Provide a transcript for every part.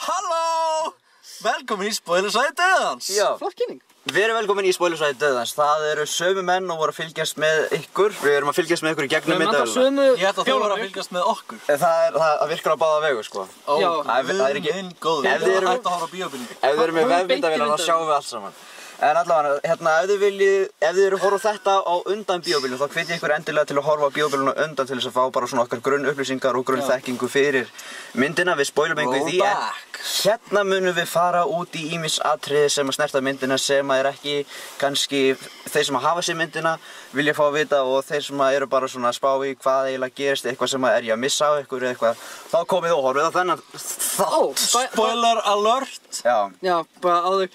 Halló! Velkomin í Spoilersvæði Dauðans. Já. Flott kynning. Við erum velkomin í Spoilersvæði Dauðans. Það eru sömu menn og voru að fylgjast með ykkur. Við erum að fylgjast með ykkur í gegnum myndavélina. Ég ætla að þú voru að fylgjast með okkur. Það virkar á báða vegu, sko. Já. Það er ekki góður. Ef þið hægt að horfa á bíóbílinn. Ef þið eru með vefmyndavélar þá sjáum við allt saman. En allavega, hérna, ef þið eru að horfa þetta á undan bíóbílnum, þá hvet ég ykkur endilega til að horfa á bíóbílnum undan til þess að fá bara svona okkar grunnupplýsingar og grunnþekkingu fyrir myndina. Við spoilum einhver því, en hérna munum við fara út í ýmis atriði sem að snerta myndina sem að ekki kannski þeir sem að hafa sér myndina vilja fá að vita og þeir sem að eru bara svona að spá í hvað eiginlega gerist, eitthvað sem að ég að missa á ykkur eða eitthvað, þá komið og horfið á þennan þátt. Spoiler alert! Já, bara áður.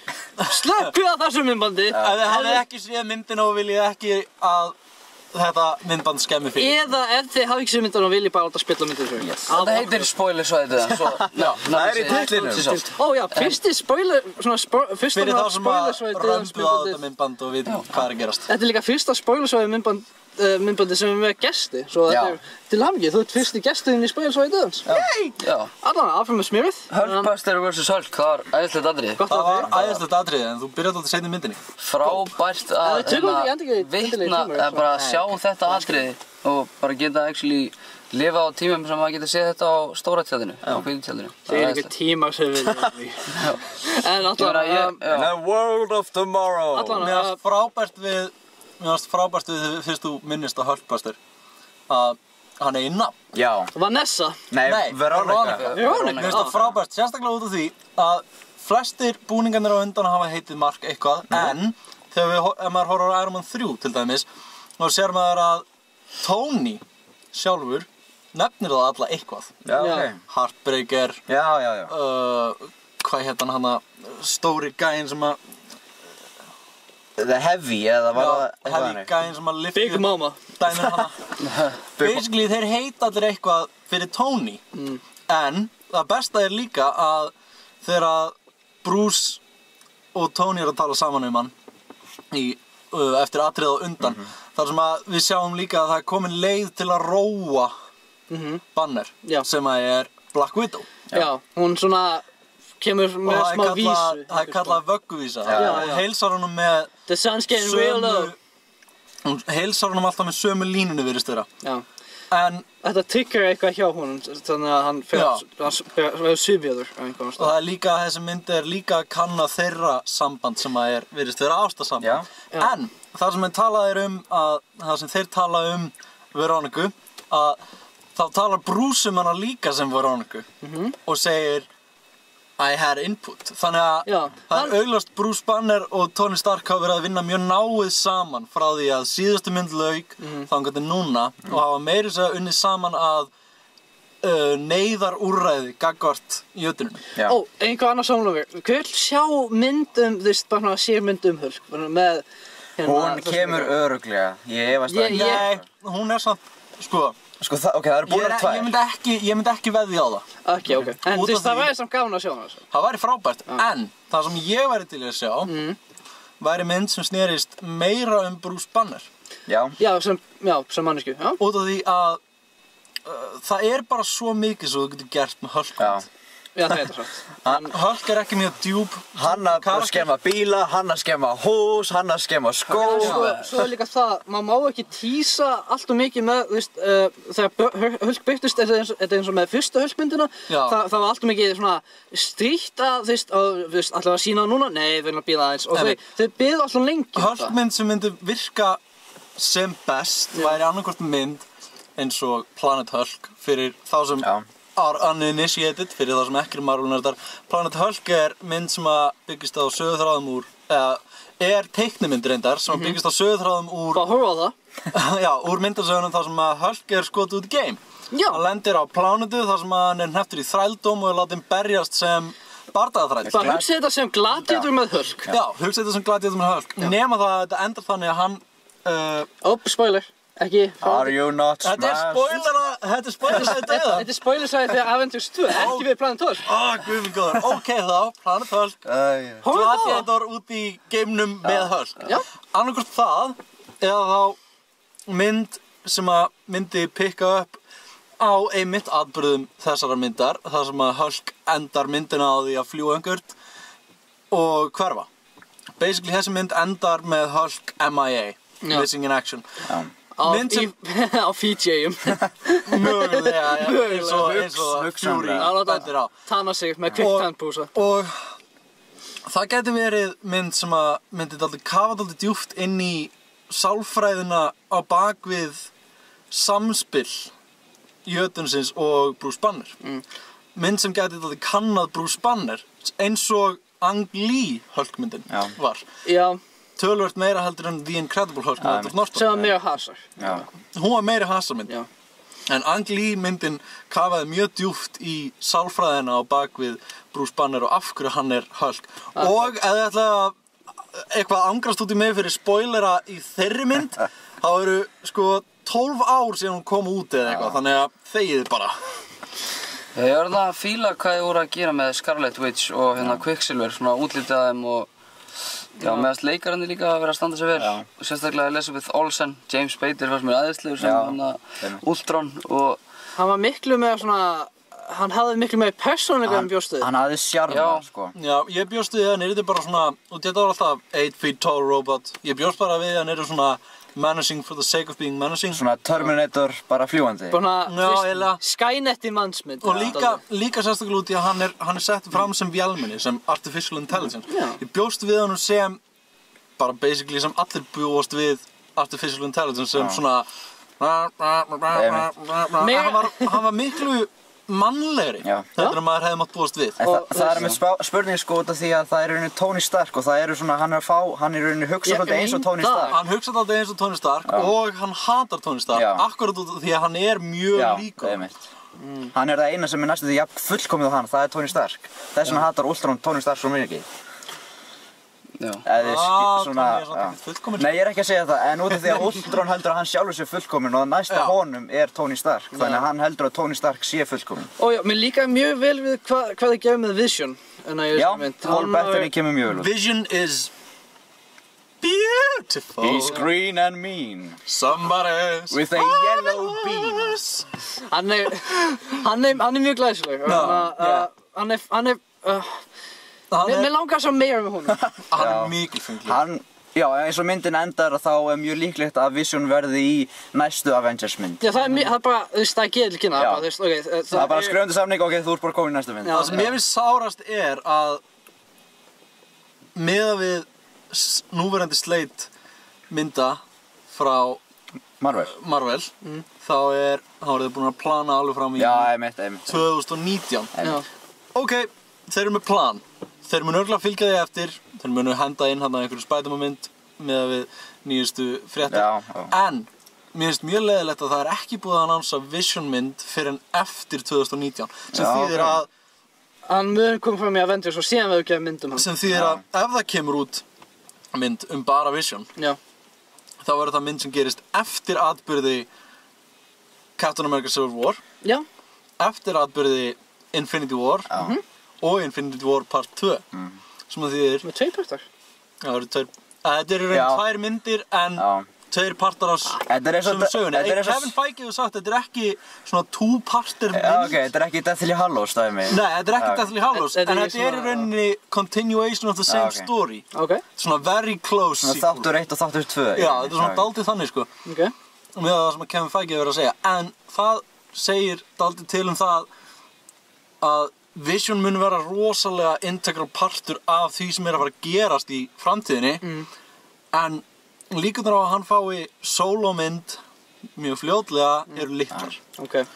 Slökkvið á þessu myndbandi. Ef þið hafið ekki séð myndina og viljið ekki að þetta myndband skemmi fyrir. Eða ef þið hafið ekki séð myndina og viljið bara láta spilla myndina svo. Þetta heitir Spoilersvæði Dauðans. Það er í titlinum. Ó já, fyrsta spoilersvæði Fyrir þá sem að römbuð á þetta myndband og vita hvað er að gerast. Þetta er líka fyrsta spoilersvæði myndbandi sem er með gesti. Svo þetta er til hamingju, þú ert fyrsti gesturinn í Spoilersvæði Dauðans. Já. Allan, áfram með smjörið. Hulkbuster vs. Hulk, það var æðislegt atriði. Það var æðislegt atriði en þú byrjaði alltaf seinna í myndinni. Frábært að vitna, bara sjá þetta atriði og bara geta actually lifa á tímum sem maður getur séð þetta á stóra tjaldinu, á hvítu tjaldinu. Það er ekki tíma sem við en allan, In a world of tomorrow. Mér varst frábært við fyrst þú minnist á Hulkbuster að hann er í nafn. Já. Vanessa. Nei, Veronica. Mér finnst það frábært, sérstaklega út af því að flestir búningarnir á undan hafa heitið Mark eitthvað, en þegar ef maður horfir á Iron Man 3 til dæmis, þá sér maður að Tony sjálfur nefnir það alla eitthvað. Já, ok. Heartbreaker. Já. Hvað hérna hana stóri gæinn sem að The Heavy, eða var það eitthvað Heavy gæinn sem að lyfti Big Mama. Dæmir hana. Basically þeir heita allir eitthvað fyrir Tony. En það besta er líka að þegar Bruce og Tony eru að tala saman hann eftir atriðið á undan, þar sem að við sjáum líka að það er komin leið til að róa Banner, sem að er Black Widow. Já, hún svona kemur með smá vísu. Það er kallað vögguvísa. Hún heilsar honum með The sun's getting real low. Hún heilsar honum alltaf með sömu línunni virðist vera. Já. En þetta trigger eitthvað hjá honum, þannig að hann verður syfjaður á einhvern og það er líka, þessi mynd er líka að kanna þeirra samband sem að virðist vera ástarsamband. En það sem þeir tala um Veroniku, að þá talar Bruce hana líka sem Veroniku og segir I had input. Þannig að það er augljóst Bruce Banner og Tony Stark hafa verið að vinna mjög náið saman frá því að síðustu mynd lauk þangað til núna og hafa meira þess að unnið saman að neyðarúrræði gagnvart jötunum. Ó, einhver annað samlófi. Hver vil sjá mynd þú veist, bara sér mynd Hulk með hún kemur örugglega. Ég efast það. Nei, hún er samt, ok, það eru búin að tvær. Ég myndi ekki veðja á það. Ok. En þú veist, það væri samt gaman að sjá hana. Það væri frábært, en það sem ég væri til að sjá væri mynd sem snerist meira Bruce Banner. Já, sem mannesku. Út af því að það er bara svo mikið svo þú getur gert með Hulk. Já, það er það. Hulk er ekki mjög djúp. Hann að skemma bíla, hann að skemma hús, hann að skemma skó. Svo er líka það, maður má ekki tísa allt og mikið með, þú veist, þegar Hulk byrktist, þetta er eins og með fyrstu Hulk-myndina, það var allt og mikið svona strítt að, þú veist, alltaf að sína núna, nei, við viljum að bíða aðeins, og þau byðu alltaf lengi. Hulk-mynd sem myndi virka sem best væri annarkvort mynd eins og Planet Hulk fyrir þá sem are uninitiated, fyrir það sem ekki Marvel-nördar. Planet Hulk er mynd sem byggist á söguþráðum úr, er teiknimynd reyndar, sem byggist á söguþráðum úr Hvað horfa á það? Já, úr myndasögunum þar sem Hulk er skotið út í game. Hann lendir á plánetu þar sem hann er hnepptur í þrældóm og er látinn berjast sem bardagaþræll. Bara hugsið þetta sem gladiator með Hulk. Já, hugsið þetta sem gladiator með Hulk. Nema það að þetta endar þannig að hann spoiler. Ekki. Are you not smashed? Þetta er spoilersvæði Dauðans. Þetta er spoilersvæði fyrir Avengers 2, ekki við Planet Hulk. Guð minn góður. Ok þá, Planet Hulk. Gladiator út í geimnum með Hulk. Annarkvort það, eða þá mynd sem myndi pikka upp á einmitt atburðum þessara myndar, þar sem að Hulk endar myndina á því að fljúga einhvert og hverfa. Basically þessi mynd endar með Hulk MIA, Missing in Action. Á Fiji-um. Mögulega, eins og Fury bendir á. Tanna sig með kviktannpúsa. Og það gæti verið mynd sem að myndi kafa dálítið djúpt inn í sálfræðina á bakvið samspil Jötunsins og Bruce Banner. Mynd sem gæti dálítið kannað Bruce Banner eins og Ang Lee Hulk-myndin var. Já. Töluvert meira heldur en The Incredible Hulk með Edward Norton. Sem var meira hasar. Já. Hún var meira hasarmynd. Já. En Ang Lee myndin kafaði mjög djúpt í sálfræðina á bakvið Bruce Banner og af hverju hann er Hulk. Og ef þið ætla að eitthvað angrast út í mig fyrir spoilera í þeirri mynd, þá eru sko 12 ár síðan hún kom út eða eitthvað, þannig að þegið bara. Ég var að fíla hvað þið voru að gera með Scarlet Witch og hérna Quicksilver, svona útlitið að þeim og meðast leikararnir líka að vera að standa sig vel. Og sérstaklega Elizabeth Olsen, James Spader fannst mér æðislegur sem Ultron og... Hann var miklu með svona, hann hafði miklu með persónuleika en bjóstuði. Hann hafði sjarma, sko. Já, ég bjóstuði að hann yrði bara svona, og þetta var alltaf 8 feet tall robot. Ég bjóst bara við að hann yrði svona menacing for the sake of being menacing. Svona Terminator, bara fljúandi. Bara Skynet í mannsmynd. Og líka sérstaklega út í að hann er sett fram sem vélmenni, sem artificial intelligence. Ég bjóst við hann sem, bara basically sem allir bjóst við artificial intelligence, sem svona hann var miklu mannlegri, þetta er að maður hefði mátt búast við. Það er með spurning sko út af því að það er í rauninni Tony Stark og það eru svona, hann er í rauninni hugsað alltaf eins og Tony Stark. Hann hugsað alltaf eins og Tony Stark og hann hatar Tony Stark, akkurat út af því að hann er mjög líkur. Hann er það eina sem er næstu því jafn fullkomið á hann, það er Tony Stark. Þess vegna hatar Ultron Tony Stark svo mikið. Nei, ég er ekki að segja það, en út af því að Ultron heldur að hann sjálfur sé fullkominn og næsta honum er Tony Stark, þannig að hann heldur að Tony Stark sé fullkominn. Og já, mér líka mjög vel við hvað þið gefur með Vision. Já, Paul Bettany kemur mjög vel. Vision is beautiful. He's green and mean. Somebody with a yellow beam. Hann er mjög glæsileg. Hann er Mér langar svo meira með honum. Hann er mikil fengið. Já, eins og myndin endar þá er mjög líklegt að Vision verði í næstu Avengers mynd. Já, það er bara, það gerir ekki kynna. Það er bara skrifandi samning, ok, þú ert bara komin í næstu mynd. Það sem ég finnst sárast er að miðað við núverandi slate mynda frá Marvel þá eru þið búin að plana alveg fram í 2019. Ok, þeir eru með plan. Þeir munu örugglega fylgja því eftir, þeir munu henda inn hérna einhverju Spider-Man-mynd með við nýjustu fréttir. En mér finnst mjög leiðilegt að það er ekki búið að annonsa Vision-mynd fyrr en eftir 2019. Sem þýðir að... Hann mun koma fram í Avengers og síðan verður gefið mynd hann. Sem þýðir að ef það kemur út mynd bara Vision, þá verður það mynd sem gerist eftir atburði Captain America Civil War, eftir atburði Infinity War, og Infinity War Part 2 sem að þýðir... Með 2 partar? Já, það eru 2... Þetta eru raun 2 myndir en 2 partar á sömu sögunni. Kevin Feige hefur sagt að þetta er ekki svona 2-parter mynd. Já, ok, þetta er ekki Deathly Hallows dæmi. Nei, þetta er ekki Deathly Hallows, en þetta er í rauninni continuation of the same story. Svona very close sequel. Svona þáttur 1 og þáttur 2. Já, þetta er svona dálítið þannig, sko. Og með það sem að Kevin Feige hefur verið að segja. En það segir dálítið til það að Vision mun vera rosalega integral partur af því sem er að fara að gerast í framtíðinni en líkurnar á að hann fái sólómynd mjög fljótlega eru litlar. Ætlar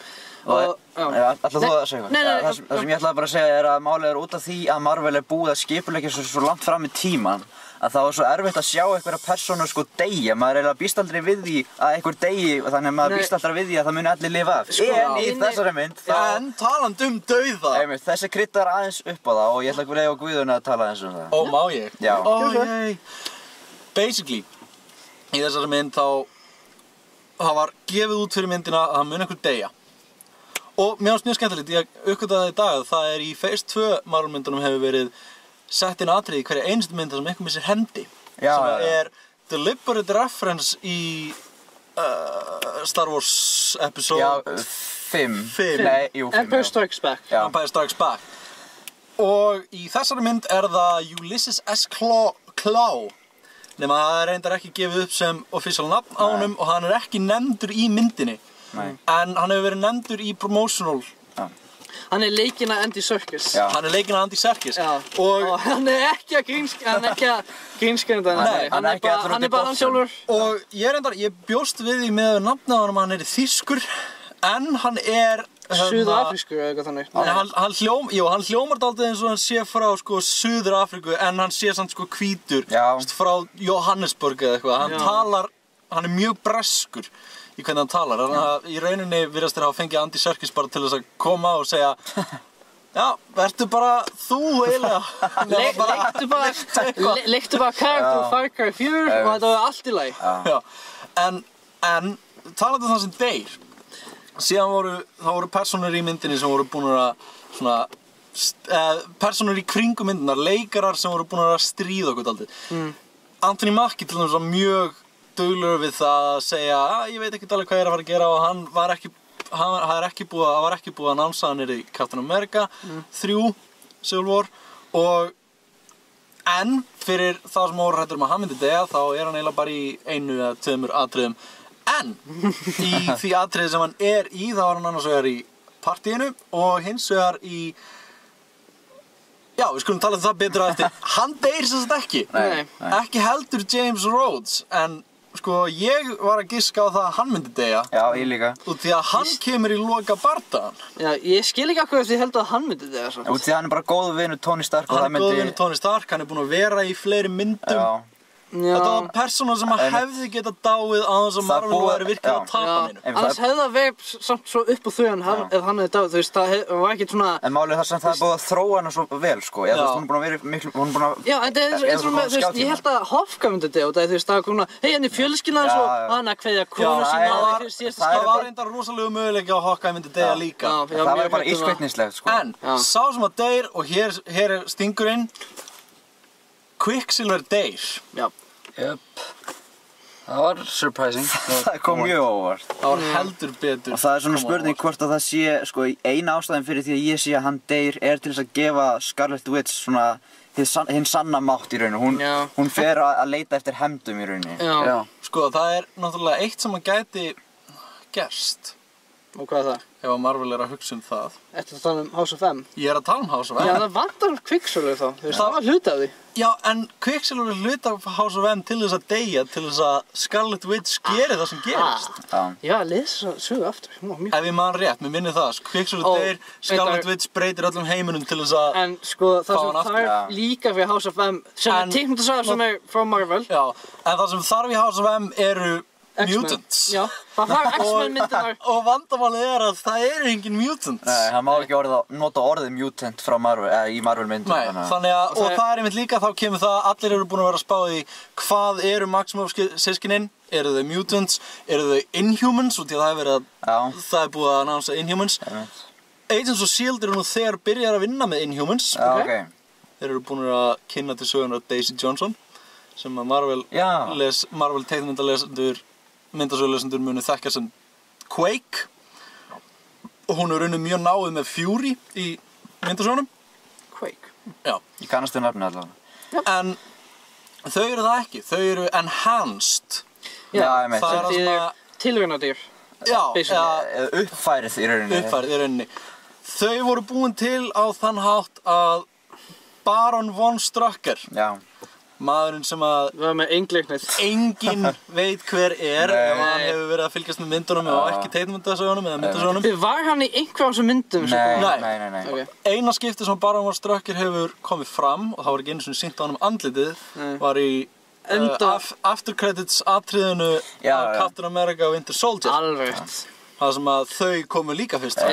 þú að segja eitthvað? Það sem ég ætlaði bara að segja er að málið er út af því að Marvel er búið að skipuleggja svo langt fram í tíman að það var svo erfitt að sjá einhverja persónu sko deyja. Maður er eiginlega býst aldrei við því að einhver deyji og þannig að maður býst aldrei við því að það muni allir lifa af. En í þessari mynd En talandi dauða þessi kryddar aðeins upp á það og ég ætla að leyfa Guðjóni að tala aðeins það. Ó, má ég? Já. Basically, í þessari mynd það var gefið út fyrir myndina að það muni einhver deyja. Og mér finnst mjög skemmtilegt, ég uppgötvaði í dag að það í Phase 2 Marvel myndunum hefur verið sett inn atriði í hverja einustu mynd sem einhver missir hendi. Sem er deliberate reference í Star Wars episode... Já, 5. Nei, jú, 5. Empire Strikes Back. Empire Strikes Back. Og í þessari mynd það Ulysses S. Klaue. Nema það reyndar ekki gefið upp sem official nafn á honum og hann ekki nefndur í myndinni. Nei. En hann hefur verið nefndur í promotional. Hann leikinn af Andy Serkis. Já. Hann leikinn af Andy Serkis. Og hann ekki að grínskynda hann. Hann bara hann sjálfur. Og ég bjóst við því með nafnið á honum, hann þýskur, en hann Suður-Afrískur eða eitthvað þannig. Hann hljómar dálítið eins og hann sé frá Suður-Afríku, en hann sé samt hvítur frá Johannesburg eða eitthvað. Hann mjög breskur í hvernig hann talar. Þannig að í rauninni virðast þeir hafa fengið Andy Serkis bara til þess að koma og segja já, vertu bara þú eiginlega. Leiktu bara karakter og Far Cry 4 og þetta var allt í lagi. Já, en talandi um það sem deyr, síðan voru personur í myndinni sem voru búin að personur í kringum myndinar, leikarar sem voru búin að stríða okkur dálítið. Anthony Mackie til dæmis var mjög duglegur við það að segja ég veit ekkert alveg hvað ég að fara að gera og hann var ekki búið að námsa hann í Captain America 3 Civil War en fyrir þá sem voru hræddir að hann myndi deyja þá hann eiginlega bara í 1 eða 2 atriðum en í því atriði sem hann í þá var hann annars vegar í partíinu og hins vegar í já, við skulum tala það betur að eftir hann deyr sem sagt ekki ekki heldur James Rhodes en ég var að giska á það að hann myndi deyja. Já, ég líka. Út því að hann kemur í loka bardagann. Já, ég skil ekki akkur eftir ég held að hann myndi deyja svo. Út því að hann bara góður vinur Tony Stark og það myndi... Hann góður vinur Tony Stark, hann búinn að vera í fleiri myndum. Já. Þetta var persóna sem hefði getað dáið á þess að Marvel væri virkilega að tapa mínu. Annars hefði það verið samt svo upp úr þau ef hann hefði dáið, þú veist, það var ekkert svona... En málið það sem það búið að þróa hana svo vel, sko. Já, þú veist, hún er búin að vera miklu, hún er búin að... Já, en það eins og með, þú veist, ég held að Hofka myndi deyja og það, þú veist, það var komuna, hei, henni fjölskylda hans og hann að kveðja konu sína. Það var reyndar rosalegu möguleiki að Hawkeye myndi deyja líka. Það var bara ískveitnislegt, sko. En, sá sem að deyr og hér stingurinn, Quicksilver deyr. Jöp, það var surprising. Það kom mjög óvart. Það var heldur betur. Og það er svona spurning hvort að það sé, sko, eina ástæðin fyrir því að ég sé að hann deyr til þess að gefa Scarlet Witch svona hinn sanna mátt í rauninu. Hún fer að leita eftir hefndum í rauninu. Já. Sko, það er náttúrulega eitt sem að gæti gerst. Og hvað er það? Ef að Marvel að hugsa það. Ertu að tala House of M? Ég að tala House of M. Já, það vantar Quicksilver þá. Þú veist, það var hluti af því. Já, en Quicksilver er hluti af House of M til þess að deyja, til þess að Scarlet Witch geri það sem gerist. Já, lesa sögu aftur. Ef ég man rétt, mér minnir það. Quicksilver deyr, Scarlet Witch breytir öllum heiminum til þess að en sko, það sem þarf líka fyrir House of M, sem teiknumyndasaga sem frá Marvel. Já, en það sem þarf í House of M eru mutants. Já, það var X-Men myndirnar. Og vandamálið að það engin mutant. Nei, það má ekki nota orðið mutant frá Marvel, í Marvel myndum. Nei, þannig að, og það einmitt líka, þá kemur það, allir eru búin að vera að spá í hvað eru Maximoff-systkinin, eru þau mutants, eru þau Inhumans, og því að það er búið að annonsa Inhumans. Agents of S.H.I.E.L.D. eru nú þegar byrjar að vinna með Inhumans. Þeir eru búin að kynna til sögunar Daisy Johnson, sem að Marvel teiknumyndalesendur myndasögulesendur muni þekkja sem Quake og hún er unnið mjög náið með Fury í myndasögunum. Quake? Já. Ég kannast þau nafni allavega. En þau eru það ekki, þau eru enhanced. Já, ég meint. Það er tilraunadýr. Já, uppfærið í rauninni. Uppfærið í rauninni. Þau voru búin til á þann hátt að Baron von Strucker. Já. Maðurinn sem að enginn veit hver ef hann hefur verið að fylgjast með myndunum og ekki teiknumyndasögunum eða myndasögunum. Var hann í einhverjum sem myndum? Nei. Eina skipti sem Baron von Strucker hefur komið fram og það var ekki einu sinni sýnt á hann andlitið var í after credits atriðinu af Captain America og Winter Soldier. Alveg. Það sem að þau komu líka fyrst.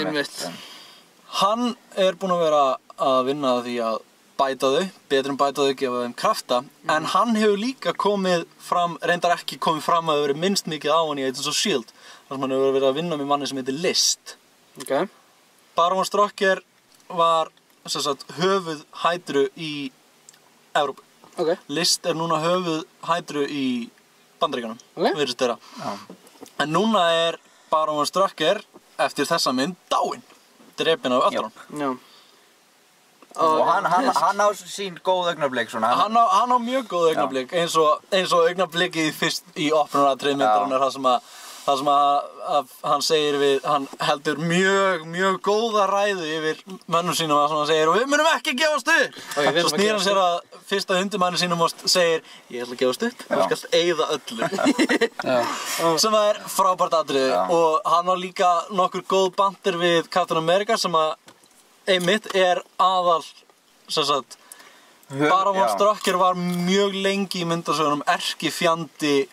Hann er búinn að vera að vinna að því að bæta þau, betur en bæta þau, gefa þeim krafta en hann hefur líka komið fram, reyndar ekki komið fram að það verið minnst mikið á hann í Agents of S.H.I.E.L.D. þar sem hann hefur verið að vinna með manni sem heitir List. Baron von Strucker var höfuð hætru í Evrópu. List er núna höfuð hætru í Bandaríkjunum, virðist þeirra. En núna Baron von Strucker eftir þessa mynd dáinn, drepinn af Öldrún. Já. Og hann á sín góð augnablik svona. Hann á mjög góð augnablik, eins og augnablikið fyrst í opnunaratriði myndarinnar, það sem að hann heldur mjög góða ræðu yfir mönnum sínum að hann segir og við munum ekki gefast upp. Svo snýr hann sér að fyrsta undirmanni sínum og segir ég ætla að gefast upp, þú skalt eyða öllu. Sem að frábært atriði og hann á líka nokkur góð bandir við Captain America sem að einmitt aðal, sem sagt, Baron von Strucker var mjög lengi í myndasögunum erkifjandi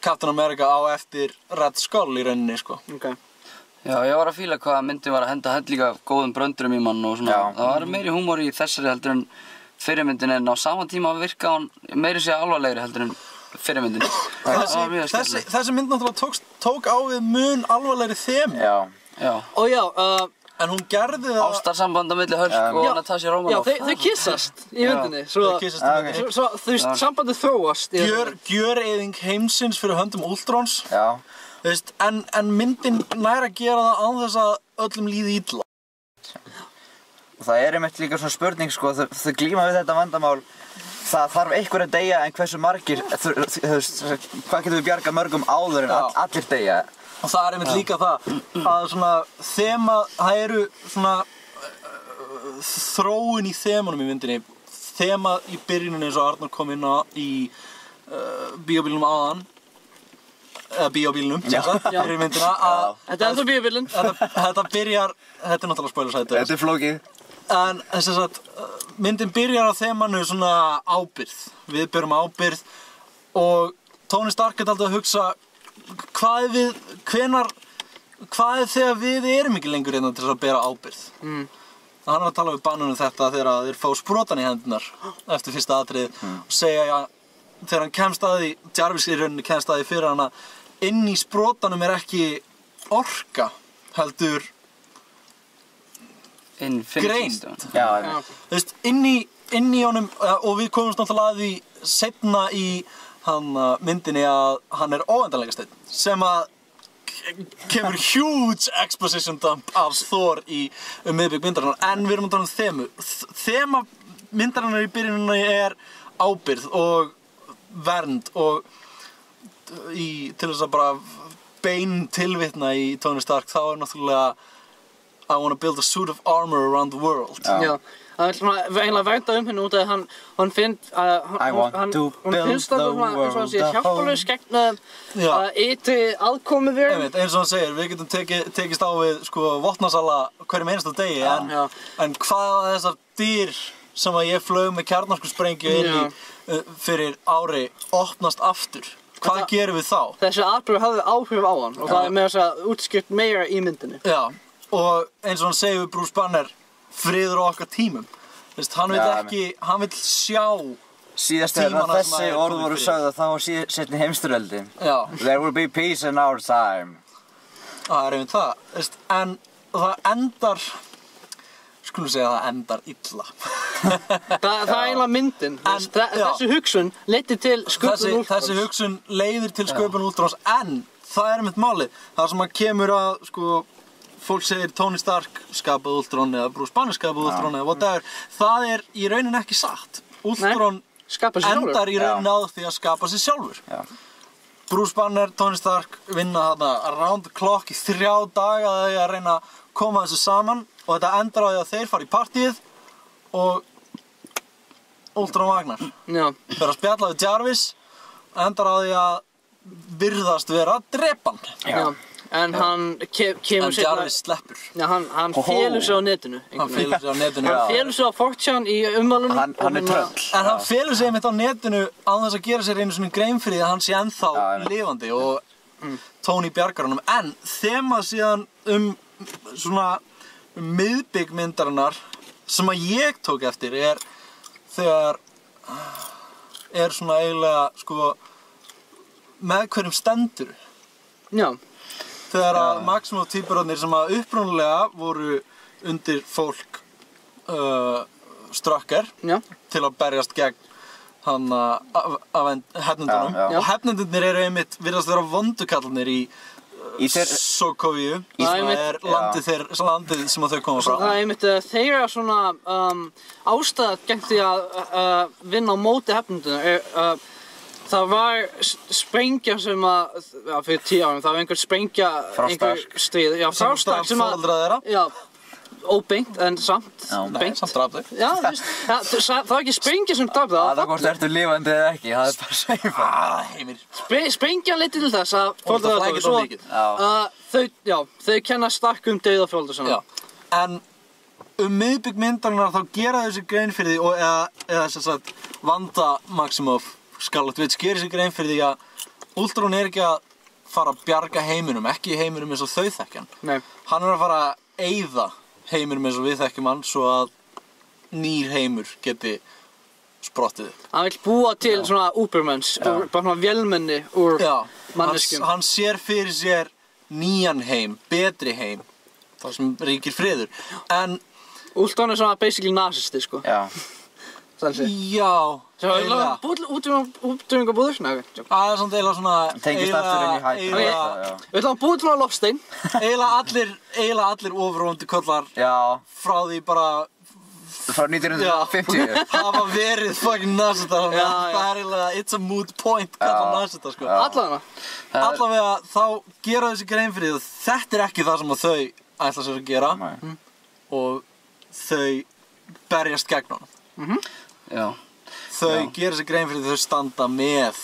Captain America á eftir Red Skull í rauninni, sko. Okay. Já, ég var að fíla hvað myndin var að henda líka góðum bröndurum í mann og svona. Það var meiri húmor í þessari heldur en fyrirmyndin en á sama tíma virka hann meiri sér alvarlegri heldur en fyrirmyndin. Þessi mynd náttúrulega tók á við mun alvarlegri þemu. Já. Og já, en hún gerði það... Ástarsamband á milli Hulk og Natasha Romanoff. Já, þau kissast í myndinni. Þau kissast í myndinni. Svo, þú veist, sambandið þróast. Gjöreyðing heimsins fyrir höndum Ultrons. Já. Þú veist, en myndin nær að gera það án þess að öllum líði illa. Og það einmitt líka svona spurning, sko, þau glíma við þetta vandamál. Það þarf einhver að deyja en hversu margir, þú veist, hvað getum við bjargað mörgum áður en allir deyja? Og það einmitt líka það að svona það eru svona þróun í þemunum í myndinni. Þema í byrjuninni eins og Arnór kom inn á í bíóbílnum áðan. Eða bíóbílnum, sem sagt, fyrir myndina. Þetta ennþá bíóbílinn. Þetta byrjar, þetta náttúrulega spoilersæti. Þetta flókið. En sem sagt, myndin byrjar á þemanu svona ábyrgð. Við berum ábyrgð og Tony Stark alltaf að hugsa hvað þegar við erum ekki lengur hérna til þess að bera ábyrgð. Hann að tala við Bannon þetta þegar þeir fá sprotann í hendunar eftir fyrsta atriðið og segja þegar hann kemst að því, Jarvis í rauninni kemst að því fyrir hann að inn í sprotanum ekki orka, heldur greind. Já. Þú veist, inn í honum, og við komumst náttúrulega að því seinna í myndinni að hann óendanleika steinn sem að kemur huge exposition dump af Thor í miðbik myndarinnar en við erum að tala þemu. Þema myndarinnar í byrjunni ábyrgð og vernd og til þess að bara bein tilvitna í Tony Stark þá náttúrulega I want to build a suit of armor around the world. Já. Það svona eiginlega vernda henni út af hann finnst það eins og hann sé hjálparlaus gegn að ytri aðkomu við. Eins og hann segir, við getum tekist á við sko vopnasala hverjum einasta degi en hvað þessar dýr sem að ég flaug með kjarnorkusprengju inn í fyrir ári opnast aftur. Hvað gerum við þá? Þessi atburður hafði áhrif á hann og það með þess að útskýrt meira í myndinni. Já, og eins og hann segir við Bruce Banner friður á okkar tímum. Hann vill sjá síðast þegar þessi orð voru sögð þá var seinni heimsstyrjaldi. There will be peace in our time. Það einmitt það. En það endar, skulum segja að það endar illa. Það eiginlega myndin. Þessi hugsun leiddi til sköpun Ultrons. Þessi hugsun leiðir til sköpun Ultrons en það einmitt málið. Það sem að kemur að fólk segir Tony Stark skapaði Ultron eða Bruce Banner skapaði Ultron eða whatever. Það í rauninni ekki satt. Ultron endar í rauninni á því að skapa sig sjálfur. Bruce Banner, Tony Stark vinna þarna around the clock í 3 daga að reyna að koma þessu saman og þetta endar á því að þeir fara í partíið og Ultron vagnar. Fyrir að spjalla við Jarvis endar á því að virðast vera að drepa hann. En hann kemur en Jarvis sleppur. Hann félur sig á netinu. Hann félur sig á 4chan í ummælunum. Hann tröll. En hann félur sig einmitt á netinu án þess að gera sér einu svona grein fyrir því að hann sé ennþá lifandi og Tony bjargar honum. En þema síðan svona miðbik myndarinnar sem að ég tók eftir þegar svona eiginlega sko með hverjum stendur. Já. Þegar að Maximoff-tvíburarnir sem að upprunalega voru undir fólk Strucker til að berjast gegn hefnendunum og hefnendunir eru einmitt virðast vera vondukallarnir í Sokovia sem er landið sem þau koma frá. Það er einmitt þeirra svona ástæða gegn því að vinna á móti hefnendunum það var sprengja sem að fyrir 10 árum, það var einhver sprengja einhver stríð, frá Stark sem að óbeint en samt beint. Samt draf þau. Já, það var ekki sprengja sem draf það. Það hvort ertu lifandi eða ekki, það er bara að segja það. Heimir. Sprengjan leiddi til þess að þau kenna Stark dauða fjölda sinna. Já, en miðbygg myndarinnar þá gera þau sér grein fyrir því eða sem sagt Wanda Maximoff Scarlet Witch gerir sér grein fyrir því að Ultron er ekki að fara að bjarga heiminum, ekki heiminum eins og þau þekkja hann. Nei. Hann er að fara að eyða heiminum eins og við þekkjum hann svo að nýr heimur geti sprottið upp. Hann vill búa til svona Ubermenns, bara svona vélmenni úr manneskjum. Hann sér fyrir sér nýjan heim, betri heim, þar sem ríkir friður. En Ultron er svona basically nazisti, sko. Já. Já, eiginlega. Útrýmingarbúður? Nei, ok. Það er samt eiginlega svona... Tengist aftur inn í hættu. Við ætlum að búa til loftstein. Eiginlega allir ofurvondu kollar frá því bara... Frá 1950. Hafa verið fucking nazistar. Það er eiginlega, it's a moot point, kallar nazistar, sko. Allavega þá gera þessi grein fyrir því að þetta er ekki það sem þau ætla sér að gera. Og þau berjast gegn honum. Þau gera sér grein fyrir því þau standa með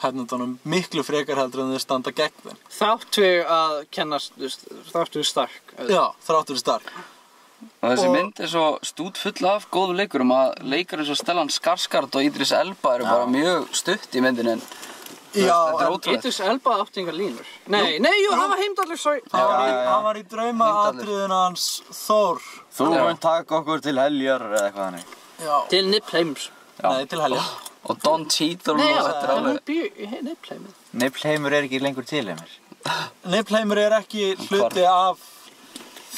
hefnendunum miklu frekar heldur en þau standa gegn þeim. Þrátt fyrir að kennast, þrátt fyrir Stark. Já, þrátt fyrir Stark. Og þessi mynd er svo stútfull af góðum leikurum að leikar eins og Stellan Skarsgård og Idris Elba eru bara mjög stutt í myndinni en þetta er ótrúlegt. Idris Elba átti engar línur. Nei, hann var Heimdallur, sorry. Hann var í draumaatriðinu hans Thor. Þú mun taka okkur til heljar eða eitthvað þannig. Til Niflheims. Nei, til heljar. Og Don Cheadle og þetta er alveg... Nei, hann býr í Niflheimið. Niflheimur er ekki lengur til, Emil. Niflheimur er ekki hluti af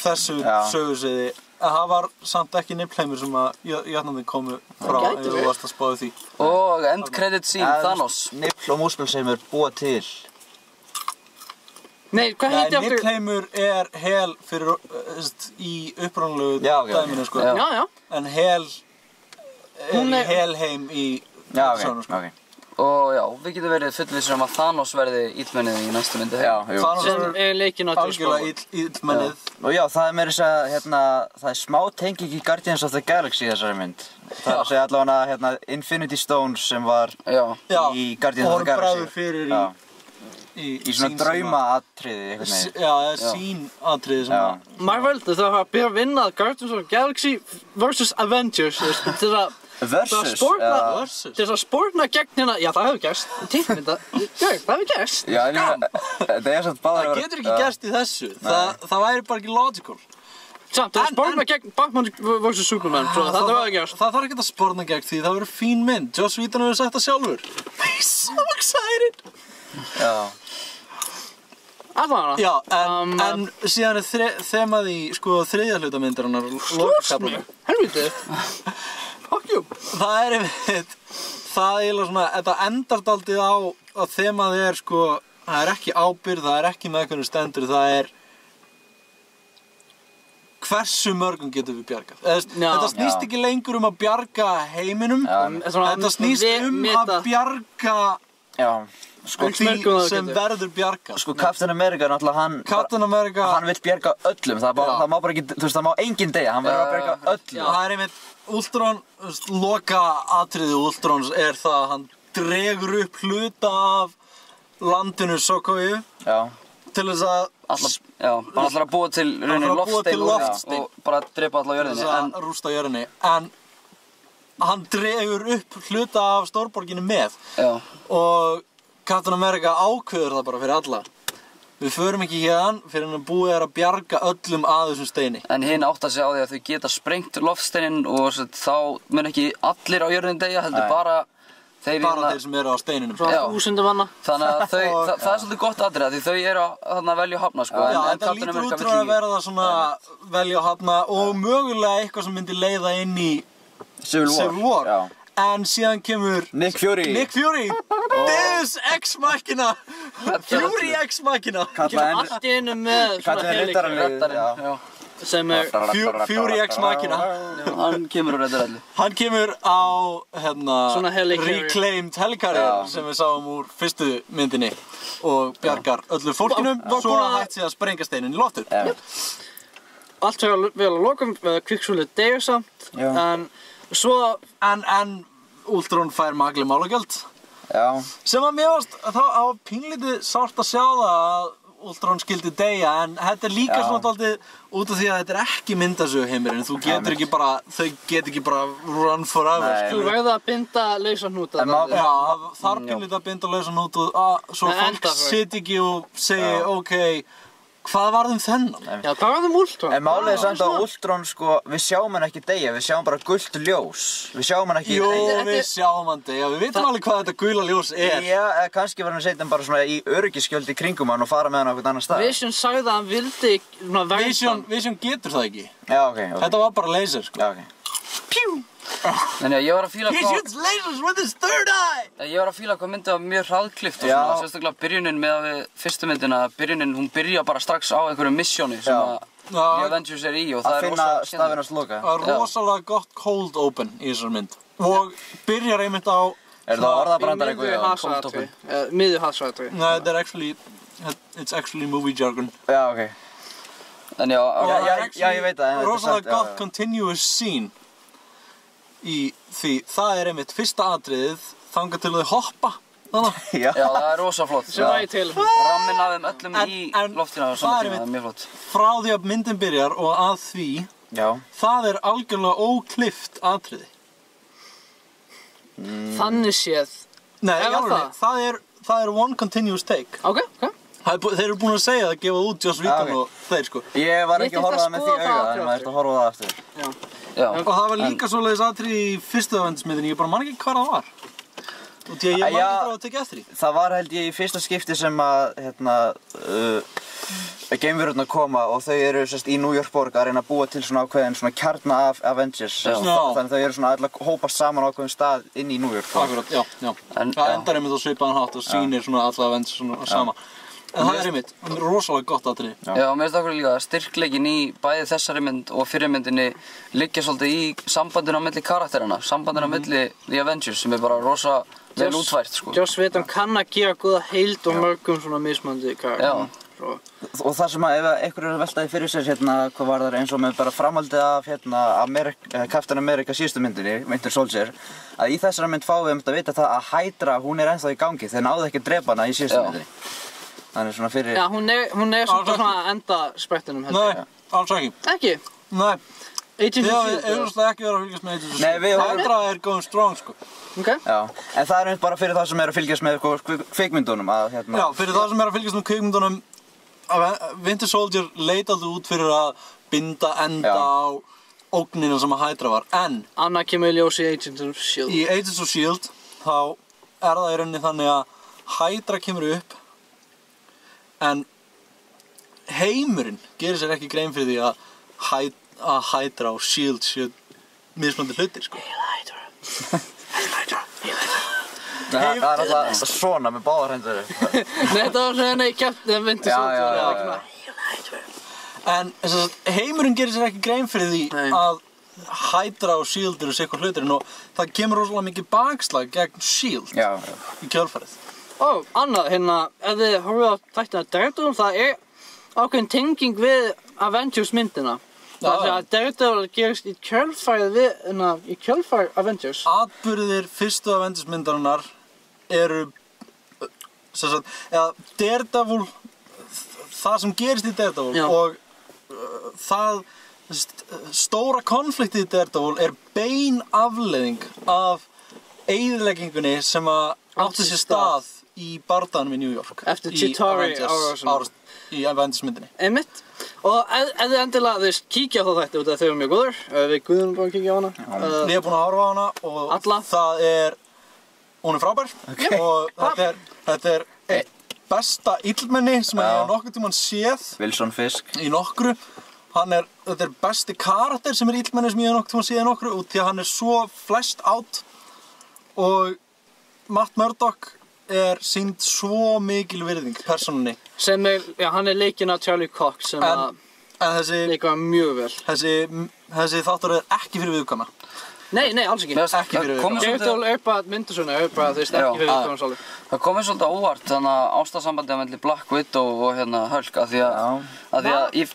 þessu sögusviði. Það var samt ekki Niflheimur sem að jötnandi komu frá ef þú varst að spáði því. Og end credit scene, Thanos. Nifl og Muspelheimur búa til. Nei, hvað heiti aftur? Niflheimur er hel fyrir í upprannlegu dæminu, sko. Já. En hel er helheim í sögunu, sko. Og já, við getum verið fullvissir að Thanos verði illmennið í næstu myndi. Thanos er leikinn á algjörlega illmennið. Og já, það er meira þess að, það er smá tenging í Guardians of the Galaxy í þessari mynd. Það er að segja allavega Infinity Stones sem var í Guardians of the Galaxy. Og hann bræður fyrir í svona drauma-atriði, eitthvað neginn. Já, sín-atriði sem að... Marvel, það var að byrja að vinna Guardians of the Galaxy vs. Avengers, til að spórna gegn hérna, já það hefur gerst, teiknmynda, það hefur gerst. Já, það er samt báðar að vera... Það getur ekki gerst í þessu, það væri bara ekki logical. Samt, það spórna gegn Batman vs. Superman, svo það þarf að gerst. Það þarf ekki að spórna gegn því, það verður fín mynd, Joss Whedon hefur sagt það sjálfur. I'm so excited! Já. Allavega. Já, en síðan er þemað í, sko, þriðja hluta myndarinnar, lokakaflanum. Helvítið. Fuck you. Það er einmitt, það er eiginlega svona, þetta endar dálítið á að þemað er, sko, það er ekki ábyrgð, það er ekki með hvernig stendur, það er hversu mörgum getum við bjargað. Þetta snýst ekki lengur að bjarga heiminum, þetta snýst að bjarga því sem verður bjargað. Sko, Captain America er náttúrulega, hann vill bjarga öllum, það má bara ekki, þú veist, það má enginn deyja, hann verður að bjarga öllum. Það er einmitt, Ultron, loka-atriði Ultrons er það að hann dregur upp hluta af landinu Sokovia til þess að... Hann ætlar að búa til loftstein og bara drepa alla jörðinni. Til þess að rústa jörðinni, en hann dregur upp hluta af stórborginni með og Captain America ákveður það bara fyrir alla. Við förum ekki hérna fyrir hann búið að bjarga öllum að þessum steini. En hinn áttar sig á því að þau geta sprengt loftsteinin og þá mun ekki allir á jörðinni deyja, heldur bara þeir sem eru á steininum. Frá 1000 manna. Þannig að það er svolítið gott atriði því þau eru að velja að hafna, sko. Já, þetta lítur út frá að vera það svona velja að hafna og mögulega eitthvað sem myndi leiða inn í Civil War. En síðan kemur Nick Fury Deus Ex Machina Fury Ex Machina Kemur allt í einu með svona Riddarinn sem Fury Ex Machina Hann kemur og reddar allir. Hann kemur á Svona helicarrier. Reclaimed Helicarrier sem við sáum úr fyrstu myndinni og bjargar öllu fólkinu svo hægt sig að sprengja steinin í loftið. Allt vel að lokum, Quicksilver deyr samt en svo En Ultron fær magli málagjöld sem að mér varst þá á pínlítið sárt að sjá það að Ultron skildi deyja en þetta líka svona dálítið út af því að þetta ekki myndasöguheimurinn þau get ekki bara run forever Þú verður að binda lausahnúta þar pínlítið að binda lausahnút og svo fólk sit ekki og segi ok, hvað varð þennan? Já, hvað varð Ultron? En málið samt að Ultron sko, við sjáum hann ekki deyja, við sjáum bara gult ljós. Við sjáum hann ekki deyja. Jú, við sjáum hann deyja, við vitum alveg hvað þetta gula ljós er. Já, kannski var hann setja hann bara svona í öryggisskjöld í kringum hann og fara með hann á einhvern annan stað. Vision sagði að hann vildi verða. Vision getur það ekki. Já, ok. Þetta var bara laser, sko. Já, ok. Pjú! En ég var að fíla He shoots lasers with his third eye! Ég var að fíla hvað myndið var mjög hraðklift og svona, sérstaklega byrjunin með við fyrstu myndina, hún byrja bara strax á einhverju missjóni sem að The Avengers í og það er rosalega að finna stafinn að sloka. Það er rosalega gott cold open í þessar mynd og byrjar einmitt á Er það orðabrandar eitthvað? Miðju hasratri. Nei, it's actually movie jargon. Já, ok. En já, ég veit það. Rosalega gott continuous scene í því það er einmitt fyrsta atriðið þangað til þau hoppa Já, það er rosa flott Ramminn af þeim öllum í loftina á saman tíma, það er mjög flott Frá því að myndin byrjar og að því það er algjörlega óklippt atriði Þannig séð Nei, það er one continuous take Ok Þeir eru búin að segja það, gefa út Joss Whedon og þeir sko Ég var ekki að horfa það með því auga, en maður eftir að horfa það aftur Og það var líka svoleiðis atriði í fyrstu Avengers-myndinni, ég bara man ekki hvað það var Og því að ég var ekki að tekja eftir því Það var held ég í fyrsta skipti sem að geimverurnar koma og þau eru í New York borg að reyna að búa til svona ákveðin svona kjarna af Avengers Þannig þau eru svona allar hópast saman á ákveðin stað inn í New York Akkurat, já Það endar einmitt á svipaðan hátt og sýnir svona alla Avengers svona sama En það er einmitt, rosalega gott atriði. Já, mér finnst okkur líka að styrkleikin í bæði þessari mynd og fyrri myndinni liggja svolítið í sambandinu á milli karakterana, sambandinu á milli The Avengers sem er bara rosa vel útfært, sko. Joss Whedon kann að gera góða heild og mörgum svona mismunandi karakterum. Og það sem að ef einhver er að veltaði fyrir sér hvað var það eins og með bara framhaldið af Captain America síðustu myndinni, Winter Soldier, að í þessari mynd fáum við að vita það að Hydra, hún er ennþá í gangi, þeir náðu ekki að drepa hana í síðustu myndinni. Þannig svona fyrir... Já, hún er svona enda sprettinum Nei, alls ekki. Ekki? Nei. Agents of S.H.I.E.L.D. Við erum ekki verið að fylgjast með Agents of S.H.I.E.L.D. Nei, Hydra er going strong, sko. Ok. Já, en það er einmitt bara fyrir það sem er að fylgjast með kvikmyndunum að Já, fyrir það sem er að fylgjast með kvikmyndunum Winter Soldier leit aldrei út fyrir að binda enda á ógnina sem að Hydra var, en Annað kemur í ljós í Agents of S.H.I.E.L.D. Í Agents of S.H.I.E.L.D. þá er það í rauninni þannig að Hydra kemur upp en heimurinn gerir sér ekki grein fyrir því að Hydra og S.H.I.E.L.D. séu mismunandi hlutir, sko. Það er alltaf svona með báðar hendur. Nei, þetta var svona í Captain Winter Soldier. En heimurinn gerir sér ekki grein fyrir því að Hydra og S.H.I.E.L.D. eru sikkur hlutirinn og það kemur rosalega mikið bakslag gegn S.H.I.E.L.D. í kjölfarið. Annað, ef þið horfið á þættina Daredevil, það er ákveðin tenging við Avengers myndina. Það er að Daredevil gerist í kjölfar Avengers. Atburðir fyrstu Avengers myndarinnar eru, Daredevil, það sem gerist í Daredevil og það stóra konfliktið í Daredevil er bein afleiðing af eyðileggingunni sem átti sér stað í bardaganum í New York eftir Chitauri í Avengers myndinni. Einmitt. Og ef þið endilega kíkja á þá þætti út af þau eru mjög góður, við Guðjón bara að kíkja á hana. Ég er búinn að horfa á hana og hún er frábær og þetta er besta illmenni sem ég hef nokkurn tímann séð. Wilson Fisk. Í nokkru. Þetta er besti karakter sem er illmenni sem ég hef nokkurn tímann séð í nokkru og því að hann er svo fleshed out og Matt Murdock sýnd svo mikil virðing persónunni. Sem hann leikinn af Charlie Cox sem að leika mjög vel. Þessi þáttur ekki fyrir viðkvæma. Nei, alls ekki. Ekki fyrir viðkvæma. Daredevil bara myndir svona, bara þú veist, ekki fyrir viðkvæma sálu. Það komið svolítið óvart þannig að ástarsambandið milli Black Widow og Hulk af því að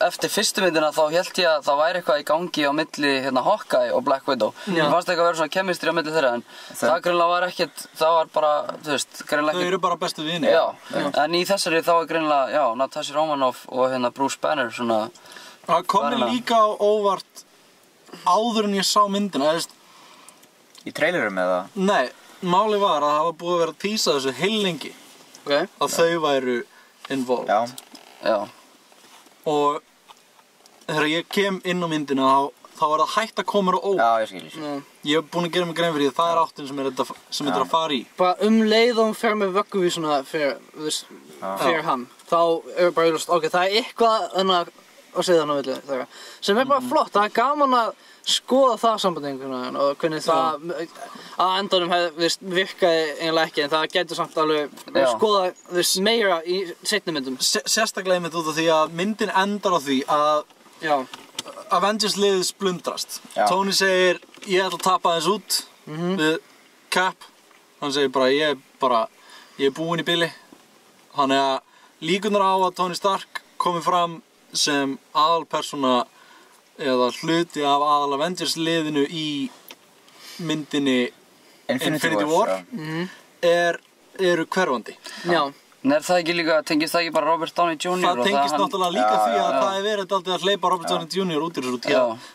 eftir fyrstu myndina þá hélt ég að það væri eitthvað í gangi á milli Hawkeye og Black Widow. Mér fannst eitthvað að vera svona chemistry á milli þeirra en það greinilega var ekkert, það var bara, þú veist, greinilega ekki. Þau eru bara bestu vinir. Já, en í þessari þá greinilega, já, Natasha Romanoff og Bruce Banner svona. Það kom mér líka á óvart áður en ég sá myndina, Í trailerum eða? Nei, málið var að það var búið að vera að tísa þessu heillengi að þau væru involved. Já. Og þegar ég kem inn á myndina þá var það hægt að koma mér á óvart. Já, ég skil. Ég hef búin að gera mig grein fyrir því að það áttin sem þetta að fara í. Bara leið og hún fer með vögguvísuna fyrir hann. Þá bara auðvitað, ok, það eitthvað að segja þannig á milli þeirra. Sem bara flott, það gaman að skoða það samband einhvern veginn og hvernig það að endanum virkaði eiginlega ekki en það getur samt alveg skoða meira í seinni myndum. Sérstaklega einmitt út af því að myndin endar á því að Avengers liðið splundrast. Tony segir ég ætla að tapa þess út við Cap. Hann segir bara ég er búinn í bili. Þannig að líkurnar á að Tony Stark komi fram sem aðalpersóna eða hluti af aðal Avengers liðinu í myndinni Infinity War eru hverfandi. Já. En það ekki líka, tengist það ekki bara Robert Downey Jr. Það tengist náttúrulega líka því að það verið dálítið að hleypa Robert Downey Jr. út í þessu út.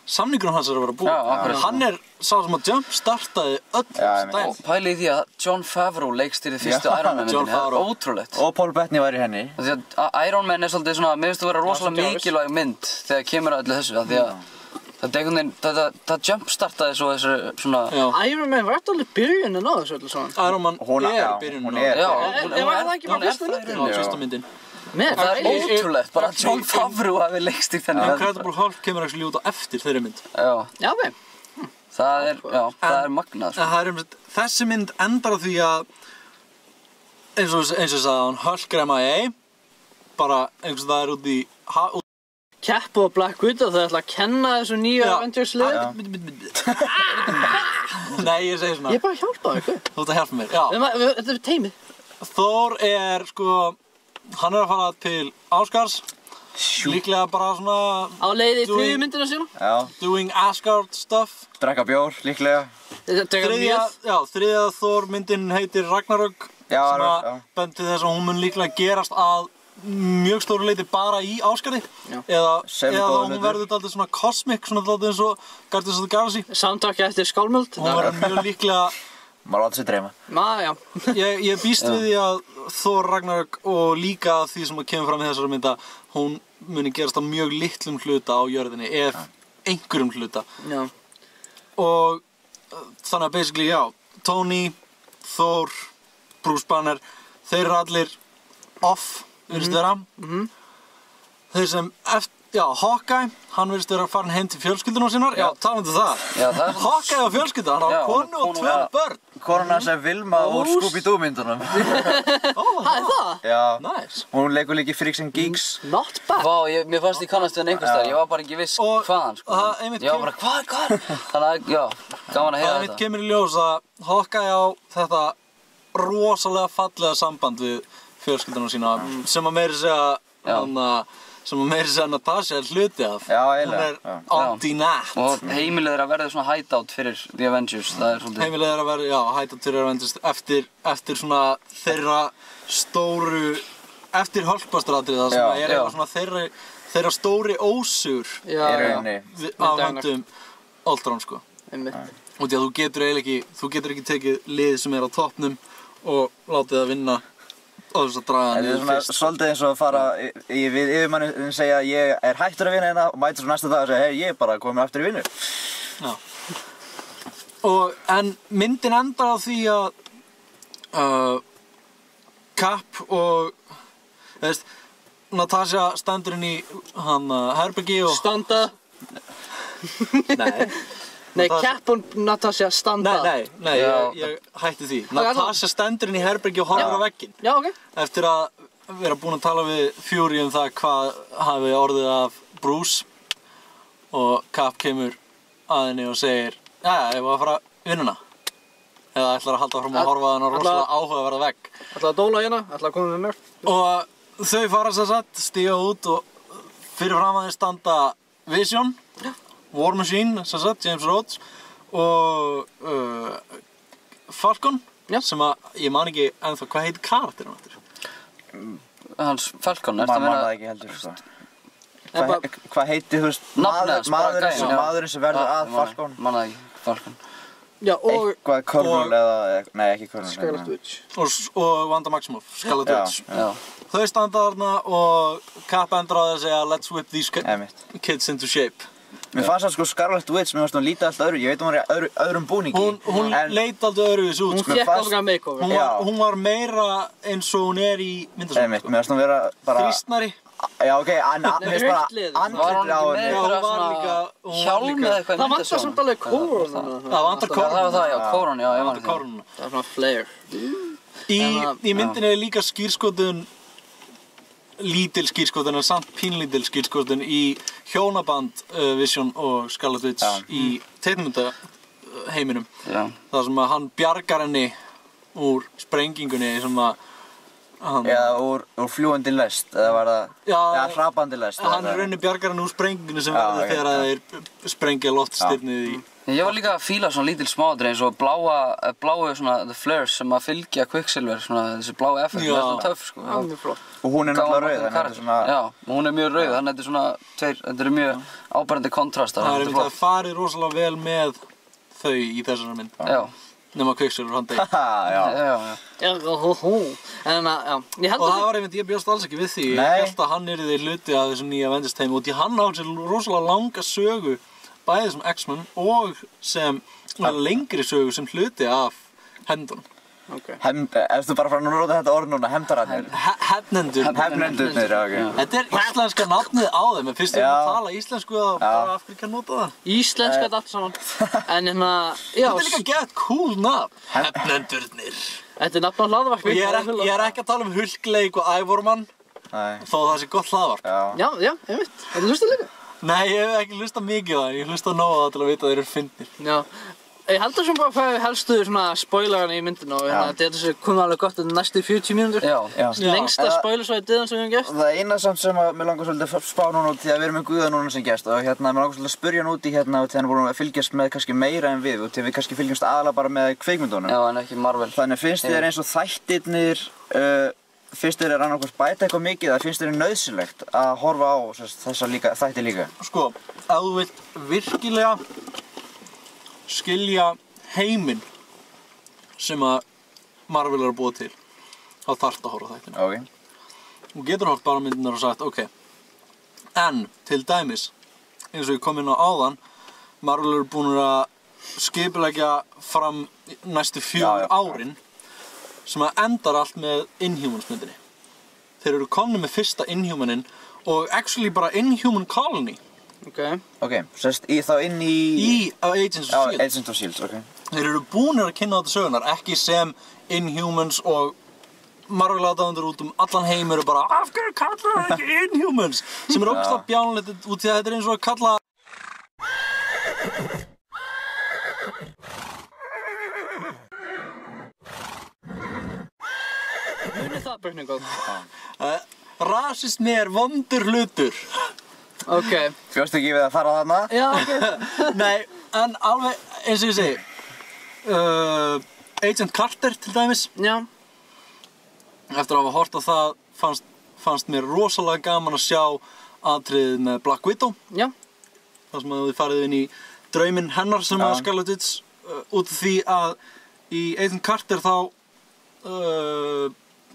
Samningurinn hans að vera búinn. Hann sá sem að jumpstartaði öll stæl. Og pælið í því að Jon Favreau leikstýrði fyrstu Iron Man myndinni, það ótrúlegt. Og Paul Bettany var í henni. Því að Iron Man svolítið svona, mér finnst það vera rosalega mikilvæg mynd þegar kemur að öllu þessu, því að það jumpstartaði svo þessu svona... Iron Man var alveg byrjunin á þessu öllu saman. Iron Man byrjunin á þessu. Var það ekki bara fyrsta myndin? Það ótrúlegt, bara að Jon Favreau hafi leikstýrt þenni. Incredible Hulk kemur ekki út á eftir þeirri mynd. Já, ok. Það er magnað. Þessi mynd endar á því að eins og sagði hann, Hulk MIA bara einhvers það út í Cap og Black Widow, þau ætla að kenna þessu nýju Avengers lið. Nei, ég segi svona. Ég bara hjálpa ykkur. Þú ert að hjálpa mér, já. Þetta teimið. Thor hann að fara til Asgards. Líklega bara svona... Á leið í þriðju myndina sína. Doing Asgard stuff. Drekka bjór, líklega. Þriðja Thor myndin heitir Ragnarök. Sem að bendi þess að hún mun líklega gerast að mjög stóru leiti bara í Asgarði. Eða hún verður dálítið svona cosmic, svona dálítið eins og Guardians of the Galaxy. Samtaki eftir Skálmöld. Hún verður mjög líklega... Maður láta sig dreyma. Já. Ég býst við því að Thor Ragnarök og líka því sem kemur fram í þessari mynda, hún muni gerast á mjög litlum hluta á jörðinni, ef einhverjum hluta. Já. Og þannig að basically, Tony, Thor, Bruce Banner, þeir eru allir off, virðist vera. Þeir sem Hawkeye, hann virðist vera farin heim til fjölskyldunum sínar. Talandi það. Hawkeye og fjölskylda, hann á konu og 2 börn. Konan hans Vilma úr Scooby-Doo myndunum. Það er það? Já. Nice. Hún leikur líka í Freaks and Geeks. Not bad. Vá, mér fannst ég kannast við hann einhvers staðar, ég var bara ekki viss hvaðan, sko. Ég var bara, hvað? Þannig að, gaman að heyra þetta. Það kemur í ljós að Hawkeye á þetta rosalega fallega samband við fjölskyldunum sína, sem að meiri segja Natasha hluti af. Hún anti-nat. Og heimilið að verða svona hideout fyrir The Avengers, það svolítið. Heimilið að verða, hideout fyrir Avengers eftir svona þeirra stóru, eftir Hulkbuster-atriða sem er eitthvað svona þeirra stóri ósigur á höndum Ultron, sko. Og því að þú getur ekki tekið lið sem er á toppnum og látið það vinna á þess að draga hann niður fyrst. Svolítið eins og að fara við yfirmannin segja að ég er hættur að vinna hérna og mæta svo næsta dag og segja hei, ég er bara komin aftur í vinnu. En myndin endar á því að Cap og Natasha stendur inn í herbergi og... Standa. Nei. Nei, Cap og Natasha standa. Nei, ég hætti því. Natasha stendur inn í herbergi og horfir á vegginn. Já, ok. Eftir að vera búin að tala við Fury það hvað hafi orðið af Bruce og Cap kemur að henni og segir ég var að fara vinnuna. Eða ætlar að halda fram að horfa á rosalega áhugaverða vegg. Ætlar að dóla hérna, ætlar að koma með mér. Og þau fara stíga út og fyrir fram að þeir standa Vision, War Machine, James Rhodes og Falcon, sem að ég man ekki ennþá hvað heitir karakterinn aftur. Hans Falcon, ertu að meina? Man það ekki heldur, sko. Hvað heitir, þú veist, maðurinn sem verður að Falcon? Man það ekki, Falcon. Já, og... Eitthvað Colonel eða... Nei, ekki Colonel. Scarlet Witch. Og Wanda Maximoff, Scarlet Witch. Þau standa þarna og Cap endur á að segja let's whip these kids into shape. Mér fannst það sko Scarlet Witch, mér fannst hún lítið alltaf öðru, ég veit hún var í öðrum búningi. Hún leit alltaf öðruvísi út. Hún fékk alveg makeover. Hún var meira eins og hún í myndasögum. Mér fannst hún vera bara... Þrýstnari. Já, ok, mér finnst bara andlitið á henni. Já, hún var líka hjálm eða eitthvað í myndasögum. Það vantar samt alveg kóruna. Það vantar kóruna. Það var það, já, kóruna, já, ég man það. Það er svona flare. Í myndinni er líka skírskotun lítil skírskotun en samt pínlítil skírskotun í hjónaband Vision og Scarlet Witch í teiknimyndaheiminum. Það sem að hann bjargar henni úr sprengingunni sem að eða úr fljúandi lest, eða var það hrapandi lest. Hann raunir bjargar henni úr sprengingunni sem verður þegar þeir sprengja loftstirnið í. Ég var líka að fíla svona lítil smáatriði eins og bláu svona the flares sem að fylgja Quicksilver, svona þessi bláu effekt, það er svona töff sko. Það er mjög flott. Og hún er náttúrulega rauð, þannig að þetta er svona... Já, hún er mjög rauð, þannig að þetta er svona þetta eru mjög áberandi kontrastar. Það er einmitt að farið rosalega vel með þau í þessari mynd. Já. Nema Quicksilver hann deyr. En og það var einmitt, ég bjóst alls ekki við því. Ég held að hann yrði hluti af þessu nýja Avengers teimi og því hann á sér rosalega langa sögu bæði sem X-Men og sem lengri sögu sem hluti af hefndunum. Eftir bara frá að nota þetta orð núna, hefndararnir. Hefnendurnir, ok. Þetta er íslenska nafnið á þeim, en fyrst að tala íslensku og bara af hverju ekki að nota það. Íslenska þetta allt saman. En þetta er líka gett cool nafn. Hefnendurnir. Þetta er nafn á hlaðvarpi. Ég er ekki að tala um Hulkleik og Ævormann, þó það sé gott hlaðvarp. Já, ég veit. Þetta hlusta líka? Nei, ég hef ekki hlustað mikið á það, ég hlusta nóg á það til að vita að þeir eru fyndnir. Já, ég held að sem bara hvað helstu svona spoilerana í myndinu og þetta komið alveg gott næstu 40 mínútur. Lengsta spoilersvæðið sem við hefum gert. Það eina samt sem að mér langar svolítið að spá núna út því að við erum með Guða núna sem gest og mér langar svolítið að spyrja hann út í því að hann voru að fylgjast með kannski meira en við og því að við kannski fylgjumst aðalega bara með kvikmyndunum. Já, en ekki Marvel. Þannig finnst þér eins og þættirnir finnst þér annarkvæmst bæta eitthvað mikið eða finnst þér nauðsynlegt að horfa á þessa þætti líka? Sko, ef þú vilt virkilega skilja heiminn sem að Marvel er að búa til, þá þarftu að horfa á þættina. Ok. Þú getur hort bara myndirnar og sagt, ok. En, til dæmis, eins og ég kom inn á áðan, Marvel eru búin að skipuleggja fram næstu 4 árin sem að endar allt með Inhumans myndinni. Þeir eru komnir með fyrsta Inhumanin og actually bara Inhuman Colony. Ok, sérst þá inn í... Agents of S.H.I.E.L.D. Agents of S.H.I.E.L.D., ok. Þeir eru búnir að kynna þetta sögunar, ekki sem Inhumans og Marvel-aðdáendur út allan heim eru bara af hverju kalla það ekki Inhumans? Sem er ógeðslega bjánulegt út því að þetta er eins og að kalla... Munið það, Björningóð? Rasismi er vondur hlutur. Ok. Fjóstu ekki við að fara þarna? Já, ok. Nei, en alveg eins og ég segi, Agent Carter til dæmis. Já. Eftir að hafa hort á það fannst mér rosalega gaman að sjá atriðið með Black Widow. Já. Það sem að þið farið inn í drauminn hennar sem að Scarlet Witch út af því að í Agent Carter þá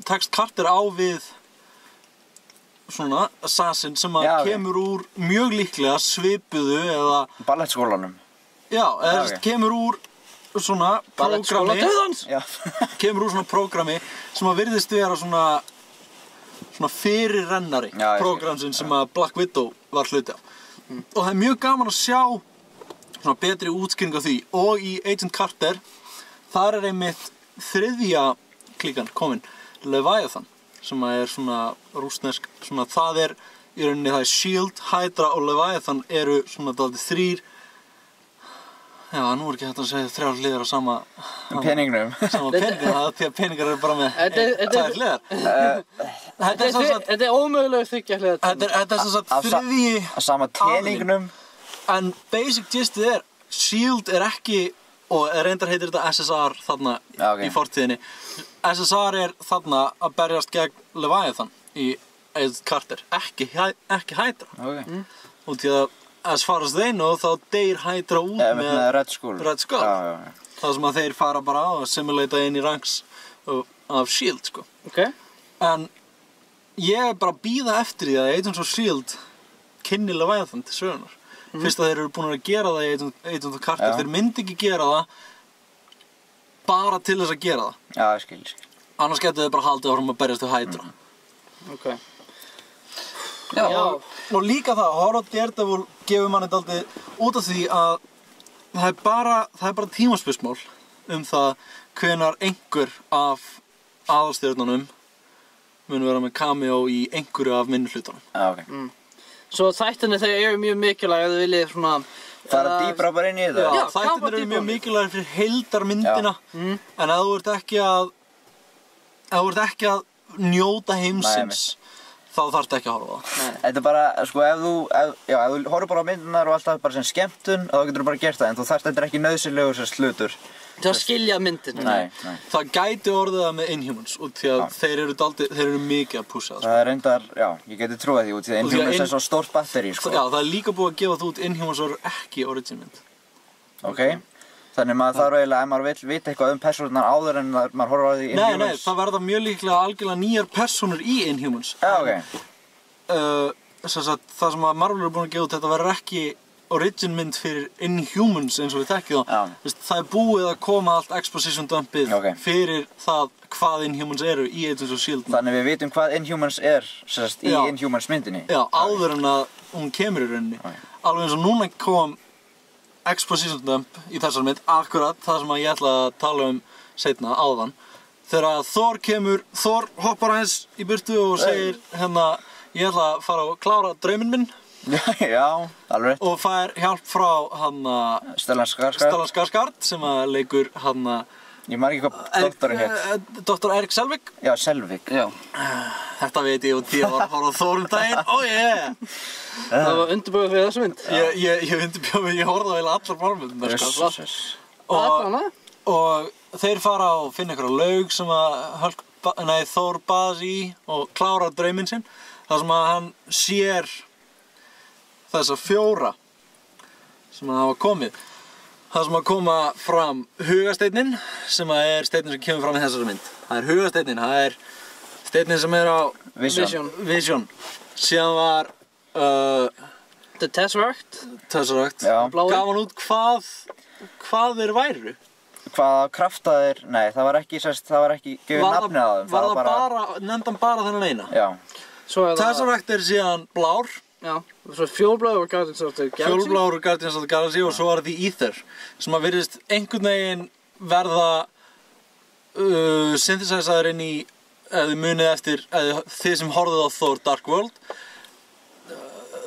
tekst Carter á við svona assassin sem að kemur úr mjög líklega svipuðu eða ballettskólanum. Já, eða kemur úr svona prógrami kemur úr svona prógrami sem að virðist vera svona fyrirrennari prógramsinn sem að Black Widow var hluti af. Og það er mjög gaman að sjá svona betri útskýring á því. Og í Agent Carter, þar einmitt þriðja klíkan komin, Leviathan, sem svona rússnesk, svona það í rauninni það Shield, Hydra og Leviathan eru svona dálítið þrír. Já, nú ekki hægt að segja 3 hliðar á sama peningnum. Sama peningnum, því að peningar eru bara með 2 hliðar. Þetta ómögulega þriggja hliðar. Þetta sem sagt þriðji sama teningnum. En basic gistið Shield ekki, og reyndar heitir þetta SSR þarna í fortíðinni. SSR þarna að berjast gegn Leviathan í Agent Carter, ekki Hydra. Og því að as far as they know, þá deyr Hydra út með Red Skull. Það sem að þeir fara bara á að simulata inn í ranks af Shield, sko. En ég bara að bíða eftir því að Agents of Shield kynni Leviathan til sögunar. Fyrst að þeir eru búin að gera það í Agent of Carter, þeir myndi ekki gera það bara til þess að gera það. Já, ég skil. Annars getur þeir bara haldið áfram að berjast til Hydra. Já, og líka það, horfa á Daredevil gefur manni dálítið út af því að það er bara tímaspursmál það hvenær einhver af aðalstjörnunum mun vera með cameo í einhverju af minnihlutunum. Svo þættinni þeir eru mjög mikilvæg ef þið viljið svona fara dýpra bara inn í þetta. Já, þættinir eru mjög mikilvægir fyrir heildarmyndina, en ef þú ert ekki að njóta heimsins, þá þarftu ekki að horfa á það. Þetta bara, sko, ef þú horfir bara á myndirnar og alltaf bara sem skemmtun, þá getur þú bara gert það, en þetta er ekki nauðsynlegur sem hlutur. Til að skilja myndina. Nei. Það gæti orðið það með Inhumans, út því að þeir eru mikið að pusha það. Það er reyndar, já, ég geti trúið því, út því að Inhumans er svo stórt batteri, sko. Já, það er líka búið að gefa það út Inhumans og ekki origin mynd. Þannig maður þarf eiginlega, ef maður vill vita eitthvað persónurnar áður en maður horfir á því Inhumans. Nei, það verða mjög líklega algjörlega nýjar persónur í Inhumans. Það sem að Marvel eru búin að gefa út, þetta verður ekki origin mynd fyrir Inhumans eins og við þekkjum það. Það er búið að koma allt exposition dumpið fyrir það hvað Inhumans eru í Agents of Shield. Þannig við vitum hvað Inhumans í Inhumans myndinni. Já, áður en að hún kemur í rauninni. Alveg eins og núna kom exposition dump í þessar mynd, akkurat það sem ég ætla að tala seinna áðan. Þegar Thor kemur, Thor hoppar aðeins í burtu og segir ég ætla að fara að klára drauminn minn. Já, alveg rétt. Og fær hjálp frá Stellan Skarsgård sem að leikur ég man ekki hvað doktorinn hétt. Dr. Erik Selvig. Já, Selvig. Þetta veit ég og 10 ára fór á Thor daginn. Það var undirbúið fyrir þessu mynd. Ég horfði á allar formundar. Og þeir fara og finna ykkur á laug sem að Thor baðast í og klára drauminn sinn. Það sem að hann sér þessa 4 sem að hafa komið. Það sem að koma fram hugasteinninn, sem er steinn sem kemur fram í þessari mynd. Það er hugasteinninn, það er steinn sem er á Vision. Síðan var The Tesseract. Gaf hann út hvað þeir væru. Hvaða krafta þeir, nei, það var ekki gefið nafnið á þeim. Nefndi hann bara þennan eina. Já. Tesseract er síðan blár. Já, svo fjólblár og Guardians of the Galaxy. Fjólblár og Guardians of the Galaxy og svo var The Ether sem að virðist einhvern veginn verða synthesizer inn í, ef þið munið eftir, þið sem horfðuð á Thor Dark World,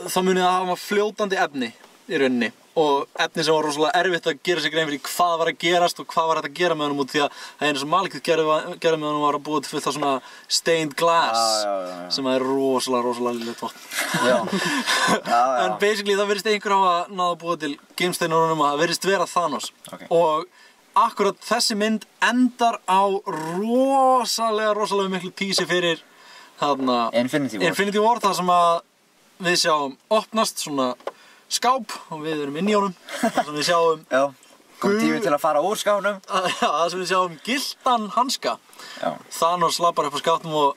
þá munið að hafa fljótandi efni í rauninni og efni sem var rosalega erfitt að gera sig grein fyrir hvað var að gerast og hvað var hægt að gera með honum út því að það einu sem Malekith gerði með honum var að búa til fullt af svona stained glass sem er rosalega lillegt vatn. En basically það virðist einhver hafa náð að búa til geimsteinar honum og það virðist vera Thanos. Og akkurat þessi mynd endar á rosalega miklu tísi fyrir Infinity War þar sem að við sjáum opnast svona skáp og við erum inn í honum þar sem við sjáum kom tími til að fara úr skápnum þar sem við sjáum gylltan hanska. Thanos lappar upp á skápnum og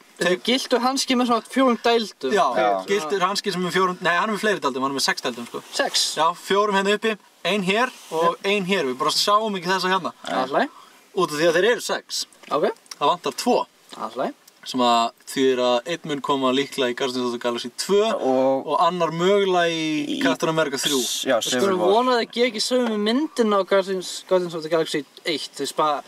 gylltur hanski með svona 4 dældum. Já, gylltur hanski sem er 4, nei hann er með fleiri dældum, hann er með 6 dældum sko. 6? Já, 4 hérna uppi, 1 hér og 1 hér, við bara sjáum ekki þessa hérna. Alltaf. Út af því að þeir eru 6. Það vantar 2. Alltaf. sem að þýðir að einn mun koma líklega í Guardians of the Galaxy 2 og annar mögulega í Captain America 3. Já, Við skulum vona að það ger ekki sömu myndin á Guardians of the Galaxy 1, þú veist bara,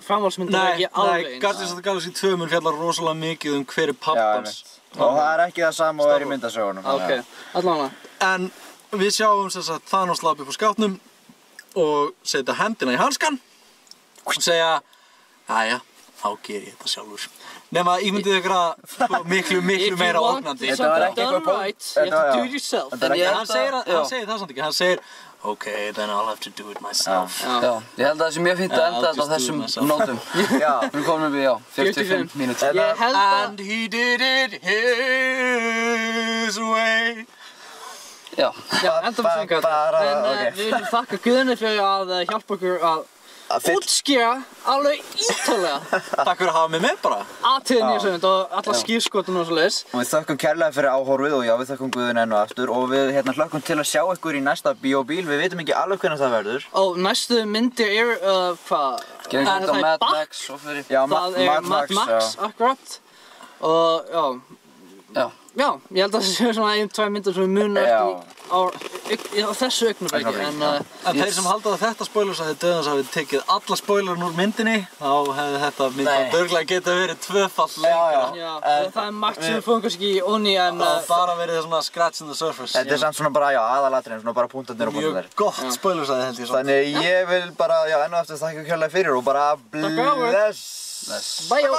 framhaldsmyndin er ekki alveg eins. Nei, Guardians of the Galaxy 2 mun fjallar rosalega mikið hver pappans. Og það er ekki það sama og í myndasögunum. Ok, allavega. En við sjáum sem sagt Thanos labba upp á skápnum og setja hendina í hanskan og segja, jæja, þá ger ég þetta sjálfur. Nema ímyndið ykkur að miklu meira ógnandi. Þetta var ekki eitthvað right, you have to do it yourself. En hann segir það samt ekki, hann segir okay, then I'll have to do it myself. Já, ég held að það sé mjög fínt að enda þetta á þessum nótum. Já, við komum við, 45 mínútur. And he did it his way. Já, enda við syngat. En við viljum þakka Guðni fyrir að hjálpa okkur að útskýra alveg ítalega. Takk fyrir að hafa mig með bara. Atriðin í þessu mynd og alla skýrskotun og svoleiðis. Og við þökkum kærlega fyrir áhorfið og já, við þökkum Guðun enn og aftur og við hlökkum til að sjá ykkur í næsta Bíóbíl. Við veitum ekki alveg hvernig það verður. Og næstu myndir hvað? Gerum þetta Mad Max og fyrir. Já, það er Mad Max, akkurat. Og já, ég held að það séu svona 1-2 myndir sem við munum eftir á þessu augnablikki. En þeir sem halda að þetta spoilers að þið döðans hafi tekið alla spoilerinn úr myndinni, þá hefði þetta mynd dörglega getað verið tvöfall lengra. Já, það er margt sem við fórum kannski í onni en það bara verið svona scratch in the surface. Þetta er samt svona bara, aðalatriðin, svona bara punktarnir og punktarnir. Mjög gott spoilers að þið held ég svona. Þannig ég vil bara, enn og aftur þakka kærlega fyrir og bara bless. Bye.